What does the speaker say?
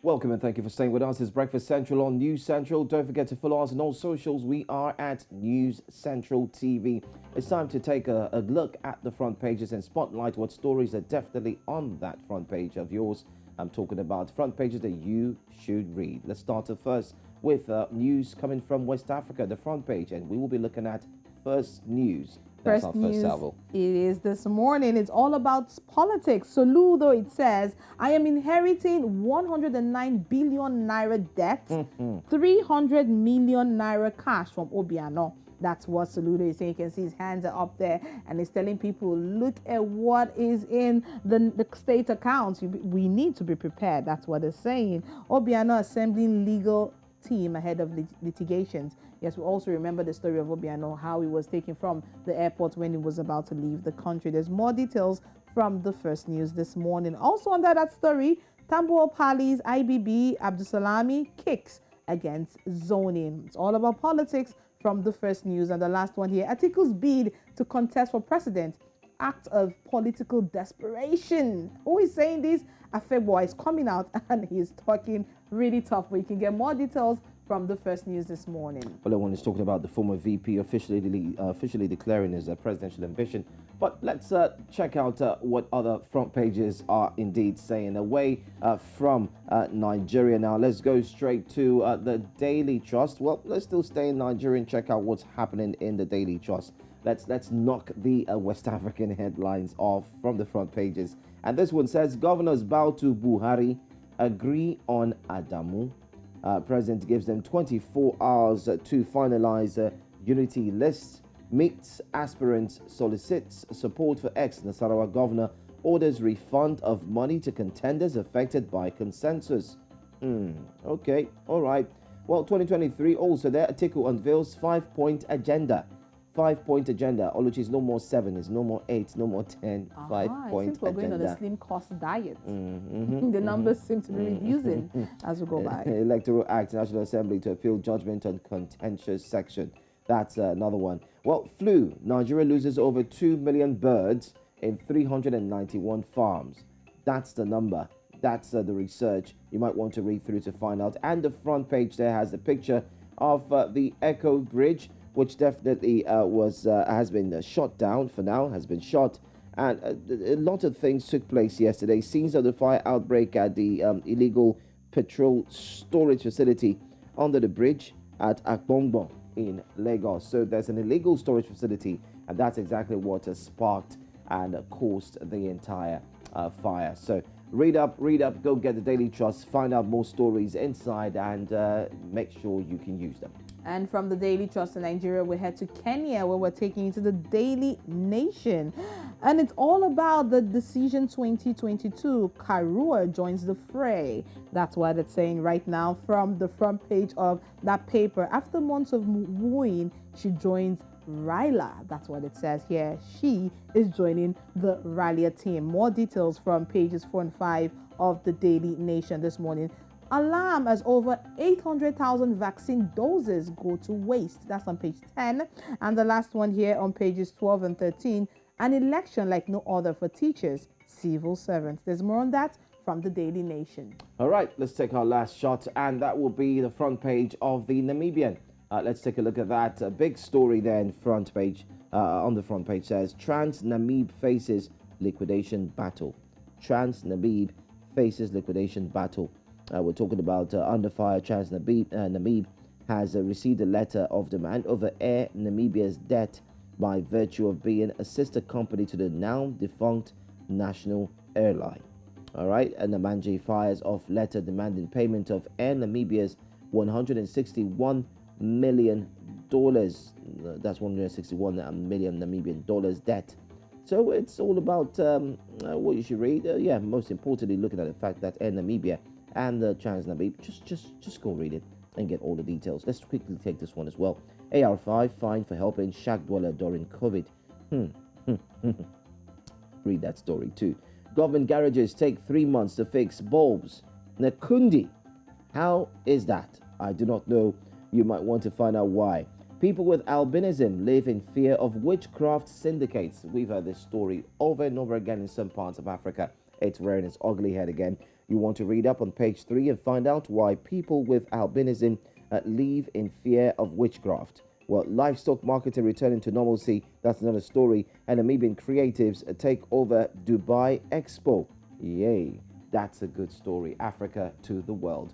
Welcome and thank you for staying with us. It's Breakfast Central on News Central. Don't forget to follow us on all socials. We are at News Central TV. It's time to take a look at the front pages and spotlight what stories are definitely on that front page of yours. I'm talking about front pages that you should read. Let's start first with news coming from West Africa, the front page, and we will be looking at First News. That's our first salvo. It is this morning. It's all about politics. Soludo, it says, I am inheriting 109 billion naira debt, 300 million naira cash from Obiano. That's what Soludo is saying. You can see his hands are up there and he's telling people, look at what is in the state accounts. We need to be prepared. That's what they're saying. Obiano assembling legal team ahead of litigations. Yes, we also remember the story of Obiano, how he was taken from the airport when he was about to leave the country. There's more details from the First News this morning. Also under that story, Tambuwal Pali's IBB Abdusalami kicks against zoning. It's all about politics from the First News. And the last one here, Atiku's bid to contest for president, act of political desperation. Who is saying this? Afebo is coming out and he's talking really tough, but you can get more details from the First News this morning. Well, everyone is talking about the former VP officially declaring his presidential ambition. But let's check out what other front pages are indeed saying. Away from Nigeria now, let's go straight to the Daily Trust. Well, let's still stay in Nigeria and check out what's happening in the Daily Trust. Let's knock the West African headlines off from the front pages. And this one says, governors bow to Buhari, agree on Adamu. President gives them 24 hours to finalize unity list. Meets aspirants, solicits support for ex-Nasarawa governor, orders refund of money to contenders affected by consensus. Okay, all right. Well, 2023 also there, Atiku unveils 5-point agenda. 5-point agenda, which is no more 7, is no more 8, no more 10. 5-point we're agenda. going on a slim cost diet. The numbers seem to be reducing as we go by. Electoral Act, National Assembly to appeal judgment on contentious section. That's another one. Well, flu. Nigeria loses over 2 million birds in 391 farms. That's the number. That's the research. You might want to read through to find out. And the front page there has a picture of the Echo Bridge, which definitely has been shot down for now, has been shot. And a lot of things took place yesterday. Scenes of the fire outbreak at the illegal petrol storage facility under the bridge at Akbongbon in Lagos. So there's an illegal storage facility, and that's exactly what has sparked and caused the entire fire. So read up, go get the Daily Trust, find out more stories inside, and make sure you can use them. And from the Daily Trust in Nigeria, we head to Kenya, where we're taking you to the Daily Nation. And it's all about the decision 2022. Karua joins the fray. That's what it's saying right now from the front page of that paper. After months of wooing, she joins Raila. That's what it says here. She is joining the Raila team. More details from pages 4 and 5 of the Daily Nation this morning. Alarm as over 800,000 vaccine doses go to waste. That's on page 10. And the last one here on pages 12 and 13. An election like no other for teachers, civil servants. There's more on that from the Daily Nation. All right, let's take our last shot, and that will be the front page of the Namibian. Let's take a look at that. A big story there in front page. On the front page says, Trans-Namib faces liquidation battle. Trans-Namib faces liquidation battle. We're talking about under fire. Trans-Namib has received a letter of demand over Air Namibia's debt by virtue of being a sister company to the now defunct national airline. All right, and Namanje fires off letter demanding payment of Air Namibia's $161 million. That's $161 million Namibian dollars debt. So it's all about what you should read. Yeah, most importantly, looking at the fact that Air Namibia and the Trans-Namib, just go read it and get all the details. Let's quickly take this one as well. AR5 fined for helping shack dweller during COVID. Read that story too. Government garages take 3 months to fix bulbs. Nakundi, how is that? I do not know. You might want to find out why. People with albinism live in fear of witchcraft syndicates. We've heard this story over and over again in some parts of Africa. It's rearing its ugly head again. You want to read up on page 3 and find out why people with albinism live in fear of witchcraft. Well, livestock marketing returning to normalcy, that's another story. And Namibian creatives take over Dubai Expo. Yay, that's a good story. Africa to the world.